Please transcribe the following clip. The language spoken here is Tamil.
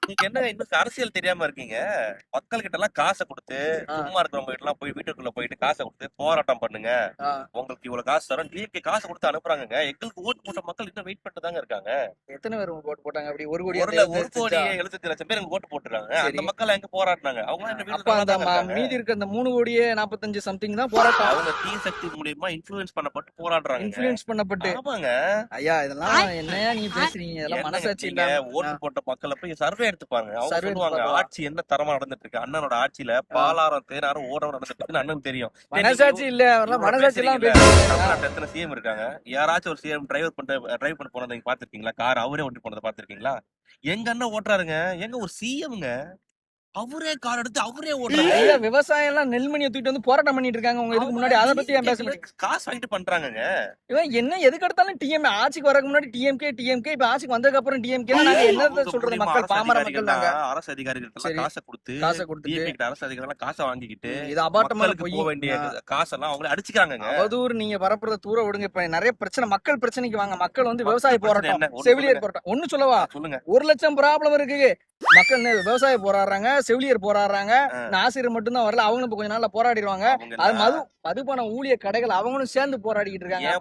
நீங்க என்ன இன்னும் அரசியல் தெரியாம இருக்கீங்க? மக்கள் கிட்ட எல்லாம் காசை கொடுத்து, ஆ, சும்மா இருக்கிறவங்க கிட்ட எல்லாம் போய் வீட்டுக்குள்ள போயிட்டு காசை கொடுத்து போராட்டம் பண்ணுங்க. ஆ. உங்களுக்கு இவ்வளவு காசு தரோம். டிஎம்கே காசு கொடுத்து அனுப்புறாங்கங்க. எங்களுக்கு ஓட்டு போட்ட மக்கள் இன்னும் வெயிட் பண்ணிட்டு தாங்க இருக்காங்க. எத்தனை பேர் உங்களுக்கு ஓட்டு போட்டாங்க? அப்படி 1 கோடி அந்த ஒரு 76 கோடி லட்சம். 75 லட்சம் பேர் எங்களுக்கு ஓட்டு போட்டுருக்காங்க. அந்த சரி. மக்கள் எங்க போராடினாங்க? அவங்க என்ன வீட்டுல அப்ப நல்லா அந்த தாங்க இருக்காங்க. மீதி இருக்க அந்த 3 கோடியே 45 சம்திங் தான் போராட்டம். அவங்க தீய சக்தி மூலியமா இன்ஃபுளுன்ஸ் பண்ணப்பட்டு போராடுறாங்க. இன்ஃப்ளூயன்ஸ் பண்ணப்பட்டு. ஆமாங்க. ஐயா இதெல்லாம் என்னையா நீங்க பேசுறீங்க? இதெல்லாம் என்னங்க மனசாட்சி நீங்க இல்லாம. ஓட்டு போட்ட மக்களை போய் சர்வே எடுத்துப்பாங்க. அவங்க சர்வே சொல்லுவாங்க எடுத்துப்பாங்களா? ஆட்சி என்ன தரமா நடந்துட்டு இருக்கு. அண்ணனோட ஆட்சியில பாலாரம் தேனாரும் ஓடம் நடந்துட்டு இருக்குன்னு அண்ணன் தெரியும். மனசாட்சி இல்ல, அவரெல்லாம் இவ்வளவு மனசாட்சி எல்லாம் பேசுறீங்கல்ல, பேசுறீங்க. தமிழ்நாட்டுல எத்தனை சிஎம் இருக்காங்க? யாராச்சும் ஒரு சிஎம் டிரைவ் பண்ண போனதை நீங்க பாத்திருக்கீங்களா? கார் அவரே ஓட்டி போனதை பாத்திருக்கீங்களா? எங்க அண்ணன் ஓட்டுறாருங்க. எங்க ஒரு சிஎம்ங்க அவரே கார் எடுத்து அவரே ஓட்டுறாரு. ஐயா விவசாயம் எல்லாம் நெல்மணியை தூக்கிட்டு வந்து போராட்டம் பண்ணிட்டு இருக்காங்க. உங்க இதுக்கு முன்னாடி அதை பத்தி ஏன் பேச மாட்டீங்க? காசு வாங்கிட்டு பண்றாங்கங்க. இவன் என்ன எதுக்கு எடுத்தாலும் டிஎம் ஆட்சிக்கு வரக்கு முன்னாடி டிஎம்கே இப்ப ஆட்சிக்கு வந்ததுக்கு அப்புறம் டிஎம்கே நாங்க என்னத அவங்க சொல்றது? மூலியமா மக்கள் பாமர மக்கள் நாங்க அரசு அதிகாரிகள் சரி. காசை கொடுத்து காசை கொடுத்துட்டு DMK கிட்ட அரசு அதிகாரிகள் காசை வாங்கிக்கிட்டு இது அபாட்டமான மக்களுக்கு போய் போக வேண்டிய காசெல்லாம் அவங்களே அடிச்சுக்காங்கங்க. அவதூறு நீங்க பரப்புறத தூர விடுங்க. இப்ப நிறைய பிரச்சனை, மக்கள் பிரச்சனைக்கு வாங்க. மக்கள் வந்து மக்கள் விவசாய பிரச்சனை போராட்டம், என்ன? ஒண்ணு செவிலியர் சொல்லுங்க. போராட்டம். ஒண்ணு சொல்லவா? சொல்லுங்க. 1 லட்சம் ப்ராப்ளம் இருக்கு. மக்கள் விவசாய போராடுறாங்க, செவிலியர் போராடுறாங்க, ஆசிரியர் மட்டும் தான் வரல. அவங்களும் இப்ப கொஞ்ச நாள்ல போராடிடுவாங்க. அவங்க அது மதுபான ஊழிய கடைகள் அவங்களும் சேர்ந்து போராடிக்கிட்டு இருக்காங்க.